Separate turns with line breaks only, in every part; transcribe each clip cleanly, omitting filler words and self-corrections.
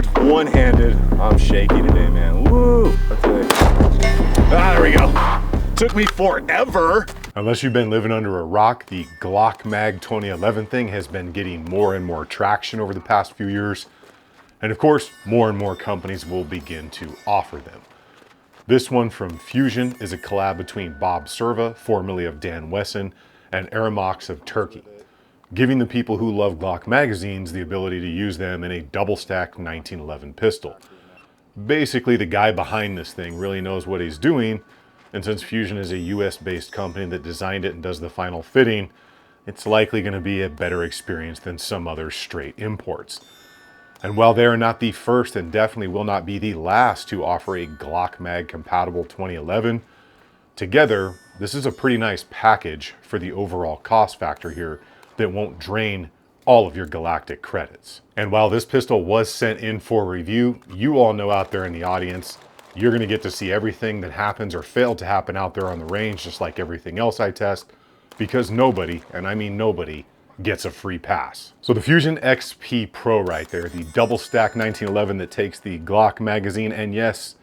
yards one-handed. I'm shaky today, man. Woo! There we go. Took me forever. Unless you've been living under a rock, the Glock Mag 2011 thing has been getting more and more traction over the past few years. And of course, more and more companies will begin to offer them. This one from Fusion is a collab between Bob Serva, formerly of Dan Wesson, and Aramox of Turkey, giving the people who love Glock magazines the ability to use them in a double-stack 1911 pistol. Basically, the guy behind this thing really knows what he's doing, and since Fusion is a US-based company that designed it and does the final fitting, it's likely going to be a better experience than some other straight imports. And while they are not the first and definitely will not be the last to offer a Glock Mag compatible 2011, together, this is a pretty nice package for the overall cost factor here that won't drain all of your galactic credits. And while this pistol was sent in for review, you all know out there in the audience, you're gonna get to see everything that happens or failed to happen out there on the range, just like everything else I test, because nobody, and I mean nobody, gets a free pass. So the Fusion XP Pro right there, the double stack 1911 that takes the Glock magazine, and yes,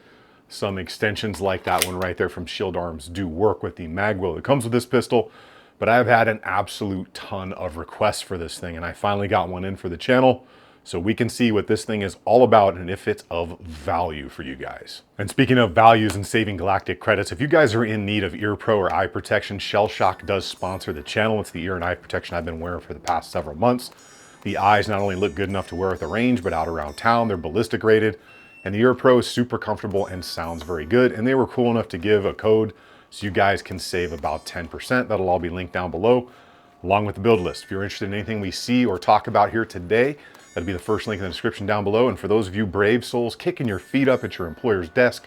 some extensions like that one right there from Shield Arms do work with the magwell that comes with this pistol, but I've had an absolute ton of requests for this thing, and I finally got one in for the channel, so we can see what this thing is all about and if it's of value for you guys. And speaking of values and saving galactic credits, if you guys are in need of ear pro or eye protection, Shell Shock does sponsor the channel. It's the ear and eye protection I've been wearing for the past several months. The eyes not only look good enough to wear at the range, but out around town, they're ballistic rated. And the ear pro is super comfortable and sounds very good. And they were cool enough to give a code so you guys can save about 10%. That'll all be linked down below, along with the build list. If you're interested in anything we see or talk about here today, that'll be the first link in the description down below. And for those of you brave souls kicking your feet up at your employer's desk,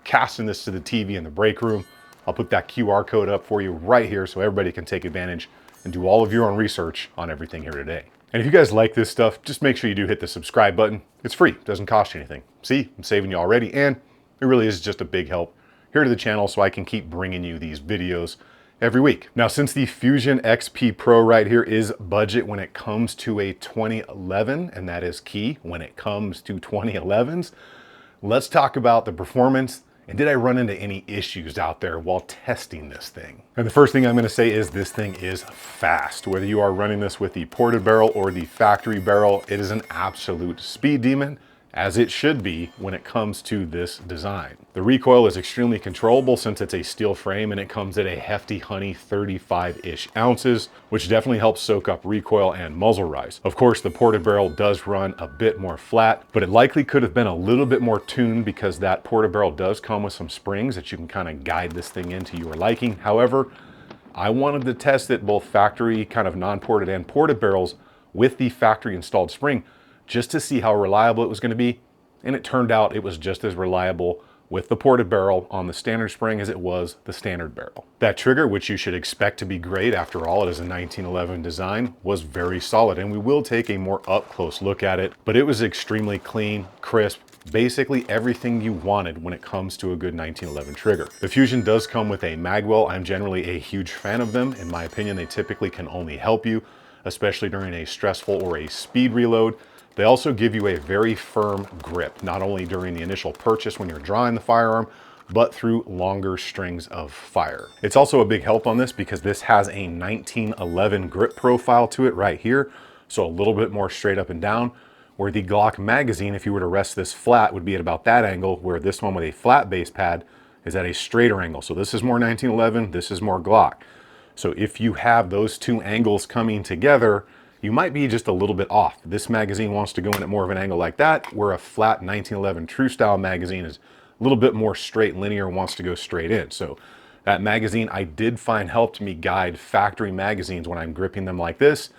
casting this to the TV in the break room, I'll put that QR code up for you right here so everybody can take advantage and do all of your own research on everything here today. And if you guys like this stuff, just make sure you do hit the subscribe button. It's free, it doesn't cost you anything. See, I'm saving you already, and it really is just a big help here to the channel so I can keep bringing you these videos every week. Now, since the Fusion XP Pro right here is budget when it comes to a 2011, and that is key when it comes to 2011s, let's talk about the performance and did I run into any issues out there while testing this thing? And the first thing I'm gonna say is this thing is fast. Whether you are running this with the ported barrel or the factory barrel, it is an absolute speed demon, as it should be when it comes to this design. The recoil is extremely controllable since it's a steel frame and it comes at a hefty honey 35-ish ounces, which definitely helps soak up recoil and muzzle rise. Of course, the ported barrel does run a bit more flat, but it likely could have been a little bit more tuned because that ported barrel does come with some springs that you can kind of guide this thing into your liking. However, I wanted to test it both factory kind of non-ported and ported barrels with the factory installed spring, just to see how reliable it was going to be, and it turned out it was just as reliable with the ported barrel on the standard spring as it was the standard barrel. That trigger, which you should expect to be great, after all it is a 1911 design, was very solid, and we will take a more up-close look at it, but it was extremely clean, crisp, basically everything you wanted when it comes to a good 1911 trigger. The Fusion does come with a magwell. I'm generally a huge fan of them. In my opinion, they typically can only help you, especially during a stressful or a speed reload. They also give you a very firm grip, not only during the initial purchase when you're drawing the firearm, but through longer strings of fire. It's also a big help on this because this has a 1911 grip profile to it right here, so a little bit more straight up and down, where the Glock magazine, if you were to rest this flat, would be at about that angle, where this one with a flat base pad is at a straighter angle. So this is more 1911, this is more Glock. So if you have those two angles coming together, you might be just a little bit off. This magazine wants to go in at more of an angle like that, where a flat 1911 true style magazine is a little bit more straight linear and wants to go straight in. So that magazine I did find helped me guide factory magazines when I'm gripping them like this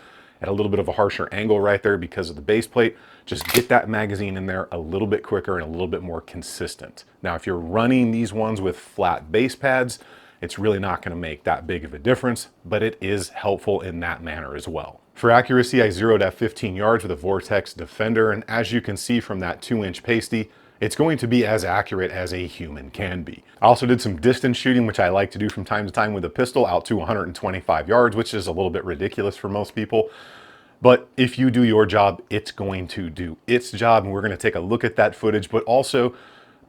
at a little bit of a harsher angle right there because of the base plate. Just get that magazine in there a little bit quicker and a little bit more consistent. Now, if you're running these ones with flat base pads, it's really not going to make that big of a difference, but it is helpful in that manner as well. For accuracy, I zeroed at 15 yards with a Vortex Defender, and as you can see from that 2-inch pasty, it's going to be as accurate as a human can be. I also did some distance shooting, which I like to do from time to time with a pistol, out to 125 yards, which is a little bit ridiculous for most people. But if you do your job, it's going to do its job. And we're going to take a look at that footage. But also,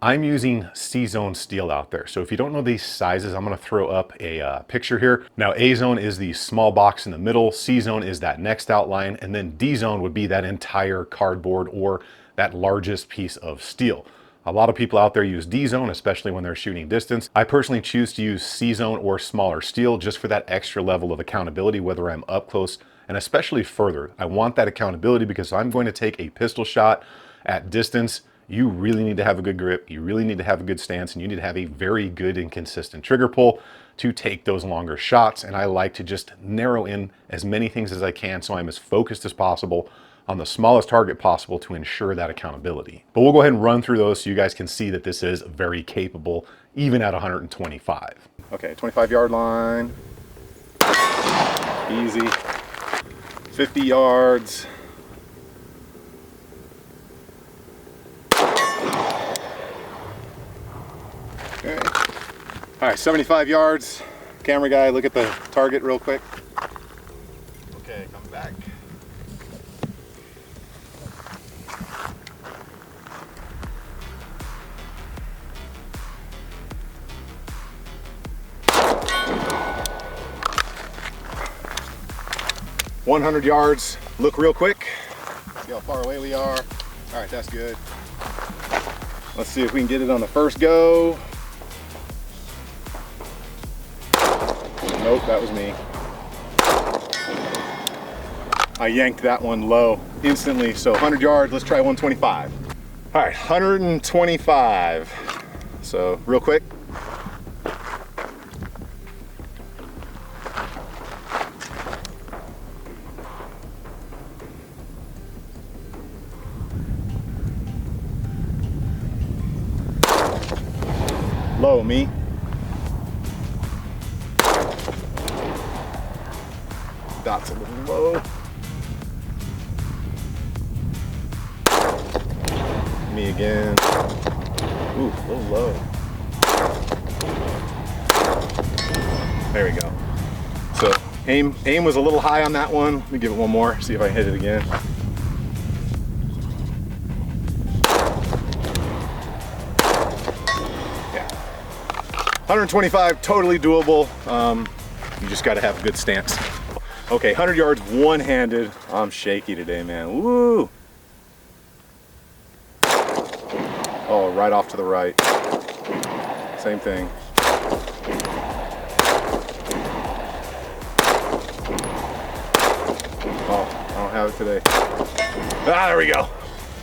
I'm using C-Zone steel out there. So if you don't know these sizes, I'm going to throw up a picture here. Now, A-Zone is the small box in the middle. C-Zone is that next outline. And then D-Zone would be that entire cardboard or that largest piece of steel. A lot of people out there use D-Zone, especially when they're shooting distance. I personally choose to use C-Zone or smaller steel just for that extra level of accountability, whether I'm up close and especially further. I want that accountability because I'm going to take a pistol shot at distance. You really need to have a good grip. You really need to have a good stance, and you need to have a very good and consistent trigger pull to take those longer shots. And I like to just narrow in as many things as I can so I'm as focused as possible on the smallest target possible to ensure that accountability. But we'll go ahead and run through those so you guys can see that this is very capable, even at 125. Okay, 25-yard line. Easy. 50 yards. Okay. All right, 75 yards. Camera guy, look at the target real quick. Okay, come back. "100 yards, look real quick. See how far away we are. All right, that's good. Let's see if we can get it on the first go. Nope, that was me. I yanked that one low instantly, so 100 yards, let's try 125. All right, 125. So real quick. Low, me. Dot's a little low. Me again. Ooh, a little low. There we go. So aim was a little high on that one. Let me give it one more, see if I hit it again. Yeah. 125, totally doable. You just got to have a good stance. Okay, 100 yards one-handed. I'm shaky today, man. Woo! Oh, right off to the right. Same thing. Oh, I don't have it today. Ah, there we go.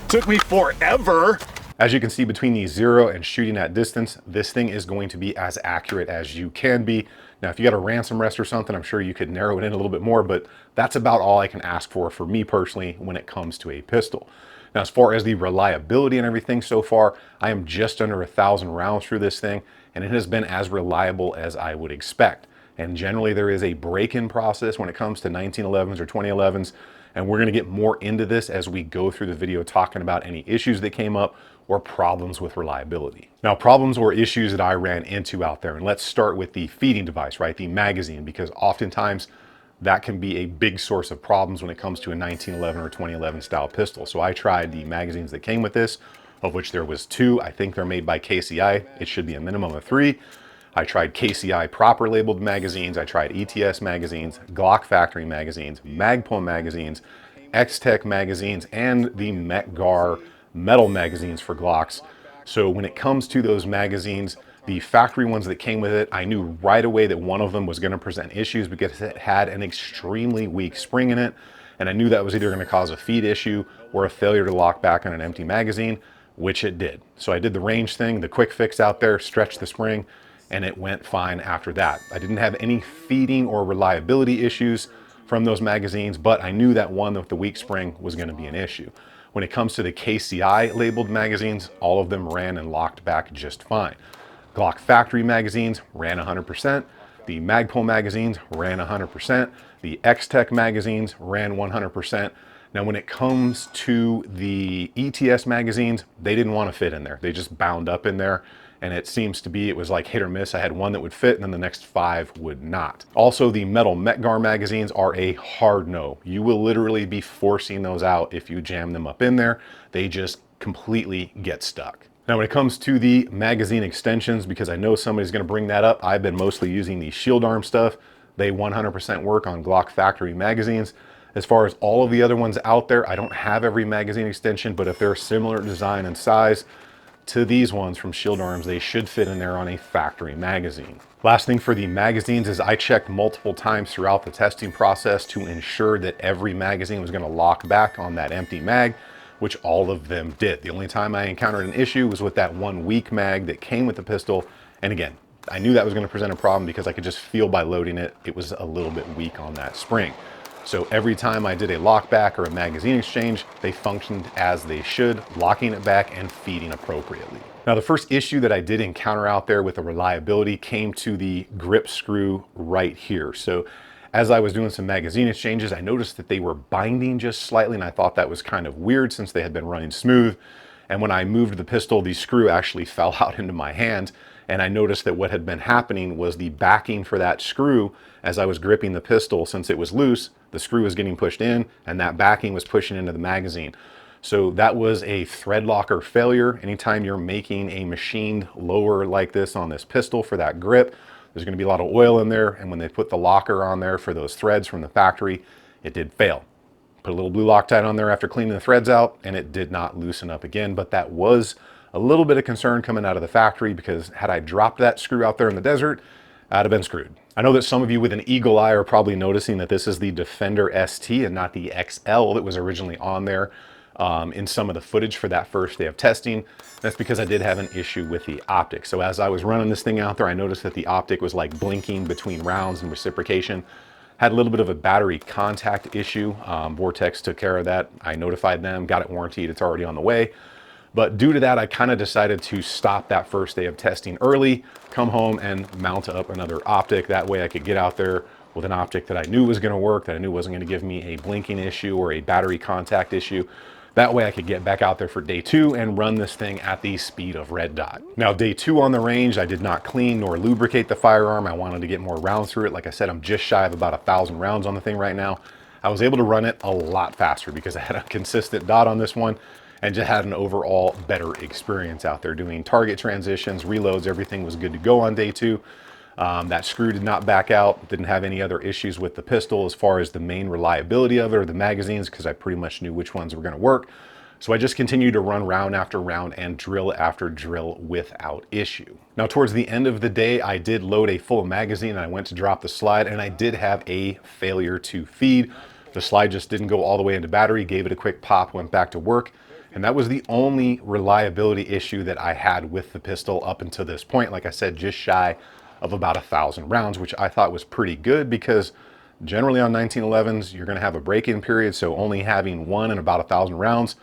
Took me forever. As you can see, between the 0 and shooting at distance, this thing is going to be as accurate as you can be. Now, if you got a ransom rest or something, I'm sure you could narrow it in a little bit more, but that's about all I can ask for me personally when it comes to a pistol. Now, as far as the reliability and everything so far, I am just under 1,000 rounds through this thing, and it has been as reliable as I would expect. And generally, there is a break-in process when it comes to 1911s or 2011s, and we're gonna get more into this as we go through the video talking about any issues that came up or problems with reliability. Now, problems or issues that I ran into out there, and let's start with the feeding device, right? The magazine, because oftentimes that can be a big source of problems when it comes to a 1911 or 2011 style pistol. So I tried the magazines that came with this, of which there was 2. I think they're made by KCI. It should be a minimum of 3. I tried KCI proper labeled magazines. I tried ETS magazines, Glock factory magazines, Magpul magazines, X-Tech magazines, and the Metgar metal magazines for Glocks. So when it comes to those magazines, the factory ones that came with it, I knew right away that one of them was going to present issues because it had an extremely weak spring in it. And I knew that was either going to cause a feed issue or a failure to lock back on an empty magazine, which it did. So I did the range thing, the quick fix out there, stretched the spring, and it went fine after that. I didn't have any feeding or reliability issues from those magazines, but I knew that one with the weak spring was going to be an issue. When it comes to the KCI labeled magazines, all of them ran and locked back just fine. Glock factory magazines ran 100%. The Magpul magazines ran 100%. The X-Tech magazines ran 100%. Now, when it comes to the ETS magazines, they didn't want to fit in there. They just bound up in there. and it seems to be, it was like hit or miss. I had one that would fit and then the next 5 would not. Also, the metal Metgar magazines are a hard no. You will literally be forcing those out if you jam them up in there. They just completely get stuck. Now, when it comes to the magazine extensions, because I know somebody's gonna bring that up, I've been mostly using the shield arm stuff. They 100% work on Glock factory magazines. As far as all of the other ones out there, I don't have every magazine extension, but if they're similar design and size to these ones from Shield Arms, they should fit in there on a factory magazine. Last thing for the magazines is I checked multiple times throughout the testing process to ensure that every magazine was gonna lock back on that empty mag, which all of them did. The only time I encountered an issue was with that one weak mag that came with the pistol. And again, I knew that was gonna present a problem because I could just feel by loading it, it was a little bit weak on that spring. So every time I did a lockback or a magazine exchange, they functioned as they should, locking it back and feeding appropriately. Now, the first issue that I did encounter out there with the reliability came to the grip screw right here. So as I was doing some magazine exchanges, I noticed that they were binding just slightly, and I thought that was kind of weird since they had been running smooth. And when I moved the pistol, the screw actually fell out into my hand. And I noticed that what had been happening was the backing for that screw, as I was gripping the pistol, since it was loose, the screw was getting pushed in and that backing was pushing into the magazine. So that was a thread locker failure. Anytime you're making a machined lower like this on this pistol for that grip, there's gonna be a lot of oil in there. And when they put the locker on there for those threads from the factory, it did fail. Put a little blue Loctite on there after cleaning the threads out and it did not loosen up again. But that was a little bit of concern coming out of the factory, because had I dropped that screw out there in the desert, I'd have been screwed. I know that some of you with an eagle eye are probably noticing that this is the Defender ST and not the XL that was originally on there in some of the footage for that first day of testing. That's because I did have an issue with the optic. So as I was running this thing out there, I noticed that the optic was like blinking between rounds and reciprocation. Had a little bit of a battery contact issue. Vortex took care of that. I notified them, got it warranted, it's already on the way. But due to that, I kind of decided to stop that first day of testing early, come home and mount up another optic. That way I could get out there with an optic that I knew was going to work, that I knew wasn't going to give me a blinking issue or a battery contact issue. That way I could get back out there for day 2 and run this thing at the speed of red dot. Now, day 2 on the range, I did not clean nor lubricate the firearm. I wanted to get more rounds through it. Like I said, I'm just shy of about 1,000 rounds on the thing right now. I was able to run it a lot faster because I had a consistent dot on this one and just had an overall better experience out there doing target transitions, reloads, everything was good to go on day 2. That screw did not back out, didn't have any other issues with the pistol as far as the main reliability of it or the magazines, because I pretty much knew which ones were gonna work. So I just continued to run round after round and drill after drill without issue. Now, towards the end of the day, I did load a full magazine and I went to drop the slide and I did have a failure to feed. The slide just didn't go all the way into battery, gave it a quick pop, went back to work. And that was the only reliability issue that I had with the pistol up until this point. Like I said, just shy of about 1,000 rounds, which I thought was pretty good because generally on 1911s, you're gonna have a break-in period. So only having one in about 1,000 rounds,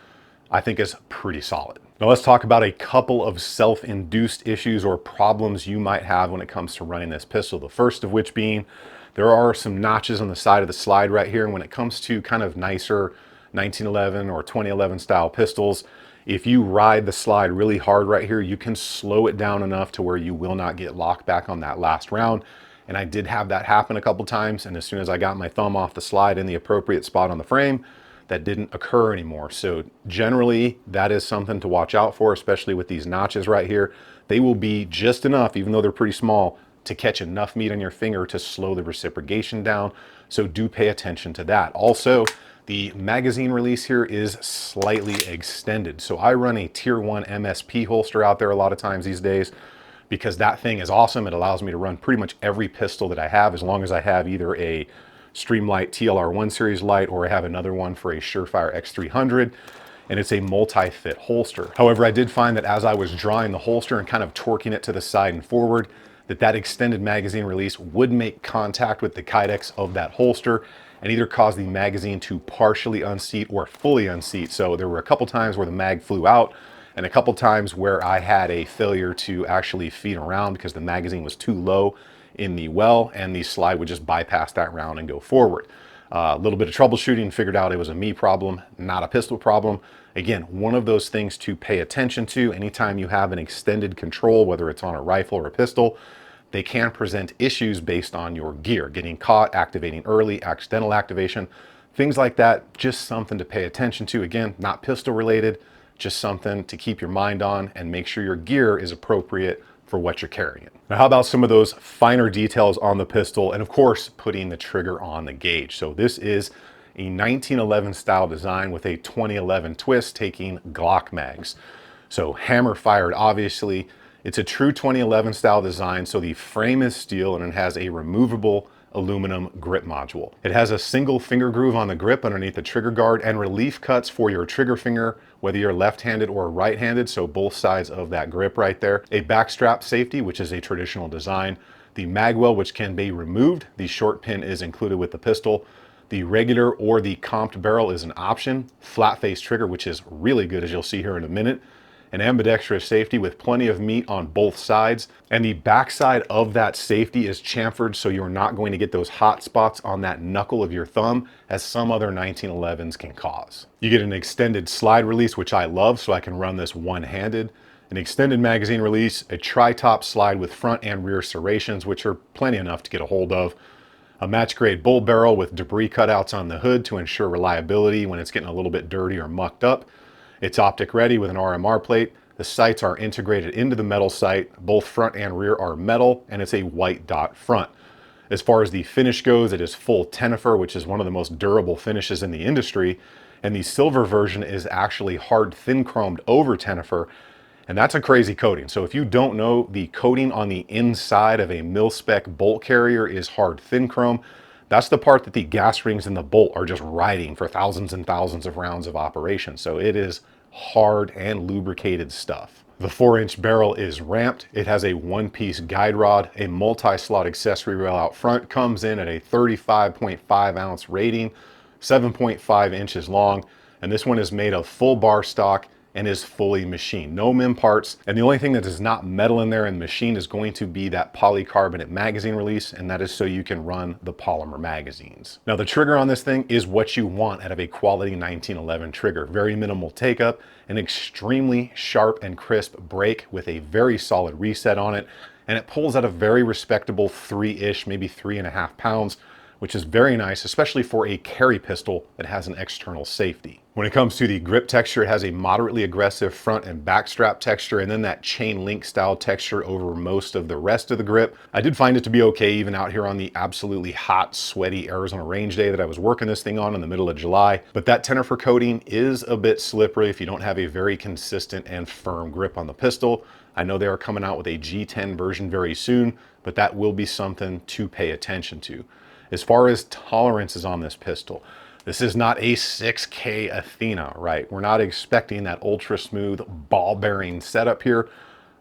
I think is pretty solid. Now let's talk about a couple of self-induced issues or problems you might have when it comes to running this pistol. The first of which being, there are some notches on the side of the slide right here. And when it comes to kind of nicer 1911 or 2011 style pistols, if you ride the slide really hard right here, you can slow it down enough to where you will not get locked back on that last round. And I did have that happen a couple times. And as soon as I got my thumb off the slide in the appropriate spot on the frame, that didn't occur anymore. So generally that is something to watch out for, especially with these notches right here. They will be just enough, even though they're pretty small, to catch enough meat on your finger to slow the reciprocation down. So do pay attention to that. Also, the magazine release here is slightly extended. So I run a tier 1 MSP holster out there a lot of times these days because that thing is awesome. It allows me to run pretty much every pistol that I have, as long as I have either a Streamlight TLR1 series light or I have another one for a Surefire X300, and it's a multi-fit holster. However, I did find that as I was drawing the holster and kind of torquing it to the side and forward, that extended magazine release would make contact with the kydex of that holster and either cause the magazine to partially unseat or fully unseat. So there were a couple times where the mag flew out and a couple times where I had a failure to actually feed around because the magazine was too low in the well and the slide would just bypass that round and go forward. A little bit of troubleshooting, figured out it was a me problem, not a pistol problem. Again, one of those things to pay attention to anytime you have an extended control, whether it's on a rifle or a pistol. They can present issues based on your gear, getting caught, activating early, accidental activation, things like that. Just something to pay attention to. Again, not pistol related, just something to keep your mind on and make sure your gear is appropriate for what you're carrying. Now, how about some of those finer details on the pistol, and of course, putting the trigger on the gauge. So this is a 1911 style design with a 2011 twist, taking Glock mags. So hammer fired, obviously. It's a true 2011 style design, so the frame is steel and it has a removable aluminum grip module. It has a single finger groove on the grip underneath the trigger guard and relief cuts for your trigger finger, whether you're left-handed or right-handed, so both sides of that grip right there. A backstrap safety, which is a traditional design. The magwell, which can be removed. The short pin is included with the pistol. The regular or the comped barrel is an option. Flat face trigger, which is really good, as you'll see here in a minute. An ambidextrous safety with plenty of meat on both sides. And the backside of that safety is chamfered, so you're not going to get those hot spots on that knuckle of your thumb as some other 1911s can cause. You get an extended slide release, which I love, so I can run this one-handed. An extended magazine release, a tri-top slide with front and rear serrations, which are plenty enough to get a hold of. A match grade bull barrel with debris cutouts on the hood to ensure reliability when it's getting a little bit dirty or mucked up. It's optic ready with an RMR plate. The sights are integrated into the metal sight. Both front and rear are metal, and it's a white dot front. As far as the finish goes, it is full tenifer, which is one of the most durable finishes in the industry. And the silver version is actually hard thin chromed over tenifer. And that's a crazy coating. So if you don't know, the coating on the inside of a mil-spec bolt carrier is hard thin chrome. That's the part that the gas rings in the bolt are just riding for thousands and thousands of rounds of operation. So it is hard and lubricated stuff. The 4-inch barrel is ramped. It has a one-piece guide rod, a multi-slot accessory rail out front, comes in at a 35.5 ounce rating, 7.5 inches long. And this one is made of full bar stock and is fully machined. No MIM parts. And the only thing that is not metal in there and machined is going to be that polycarbonate magazine release, and that is so you can run the polymer magazines. Now the trigger on this thing is what you want out of a quality 1911 trigger. Very minimal take up, an extremely sharp and crisp break with a very solid reset on it, and it pulls at a very respectable 3-ish, maybe 3.5 pounds, which is very nice, especially for a carry pistol that has an external safety. When it comes to the grip texture, it has a moderately aggressive front and back strap texture, and then that chain link style texture over most of the rest of the grip. I did find it to be okay even out here on the absolutely hot, sweaty Arizona range day that I was working this thing on in the middle of July. But that tenifer coating is a bit slippery if you don't have a very consistent and firm grip on the pistol. I know they are coming out with a G10 version very soon, but that will be something to pay attention to. As far as tolerances on this pistol, this is not a 6K Athena, right? We're not expecting that ultra smooth ball bearing setup here,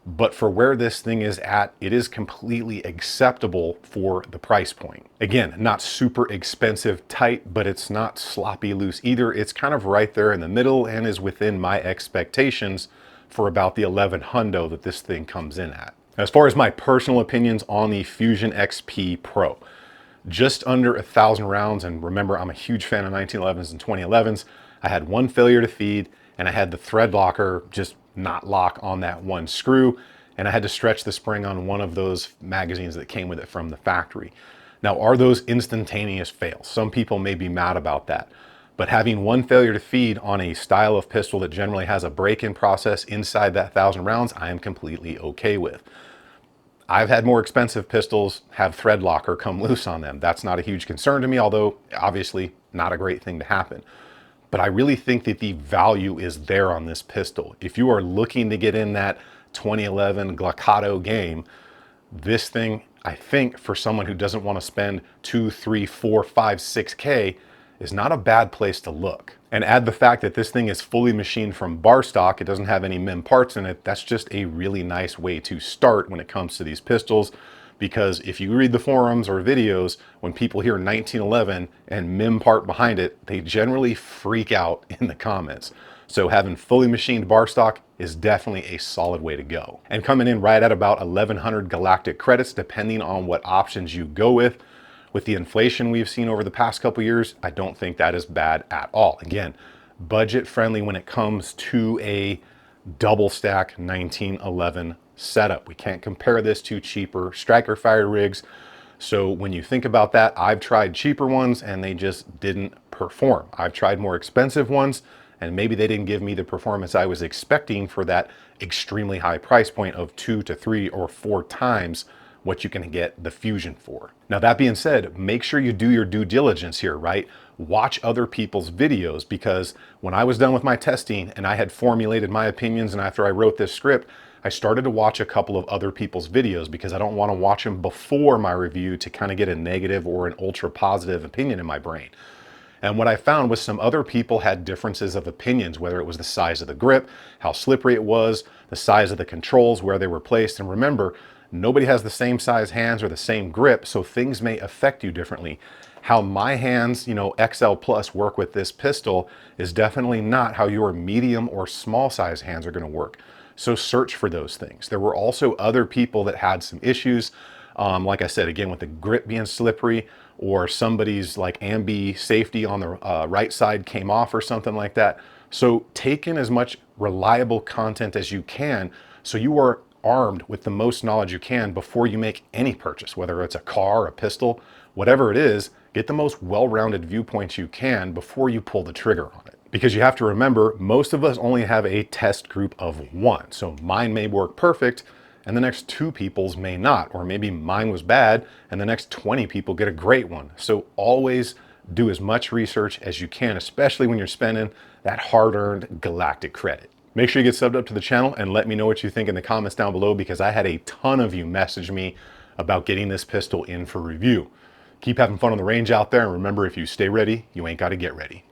but for where this thing is at, it is completely acceptable for the price point. Again, not super expensive tight, but it's not sloppy loose either. It's kind of right there in the middle and is within my expectations for about the 11 hundo that this thing comes in at. As far as my personal opinions on the Fusion XP Pro, just under 1,000 rounds, and remember, I'm a huge fan of 1911s and 2011s. I had one failure to feed, and I had the thread locker just not lock on that one screw, and I had to stretch the spring on one of those magazines that came with it from the factory. Now, are those instantaneous fails? Some people may be mad about that, but having one failure to feed on a style of pistol that generally has a break-in process inside that 1,000 rounds, I am completely okay with. I've had more expensive pistols have thread locker come loose on them. That's not a huge concern to me, although obviously not a great thing to happen. But I really think that the value is there on this pistol. If you are looking to get in that 2011 Glockato game, this thing, I think, for someone who doesn't want to spend 2, 3, 4, 5, 6K, is not a bad place to look. And add the fact that this thing is fully machined from bar stock, it doesn't have any MIM parts in it, that's just a really nice way to start when it comes to these pistols. Because if you read the forums or videos, when people hear 1911 and MIM part behind it, they generally freak out in the comments. So having fully machined bar stock is definitely a solid way to go. And coming in right at about 1,100 galactic credits, depending on what options you go with. with the inflation we've seen over the past couple years, I don't think that is bad at all. Again, budget friendly when it comes to a double stack 1911 setup. We can't compare this to cheaper striker fire rigs. So when you think about that, I've tried cheaper ones and they just didn't perform. I've tried more expensive ones and maybe they didn't give me the performance I was expecting for that extremely high price point of 2 to 3 or 4 times what you can get the Fusion for. Now that being said, make sure you do your due diligence here, right? Watch other people's videos, because when I was done with my testing and I had formulated my opinions, and after I wrote this script, I started to watch a couple of other people's videos because I don't want to watch them before my review to kind of get a negative or an ultra positive opinion in my brain. And what I found was some other people had differences of opinions, whether it was the size of the grip, how slippery it was, the size of the controls, where they were placed. And remember, nobody has the same size hands or the same grip, so things may affect you differently. How my hands, XL Plus work with this pistol is definitely not how your medium or small size hands are going to work. So search for those things. There were also other people that had some issues. Like I said, again, with the grip being slippery, or somebody's like ambi safety on the right side came off or something like that. So take in as much reliable content as you can so you are armed with the most knowledge you can before you make any purchase, whether it's a car, a pistol, whatever it is. Get the most well-rounded viewpoints you can before you pull the trigger on it. Because you have to remember, most of us only have a test group of 1. So mine may work perfect and the next 2 people's may not, or maybe mine was bad and the next 20 people get a great one. So always do as much research as you can, especially when you're spending that hard-earned galactic credit. Make sure you get subbed up to the channel and let me know what you think in the comments down below, because I had a ton of you message me about getting this pistol in for review. Keep having fun on the range out there, and remember, if you stay ready, you ain't got to get ready.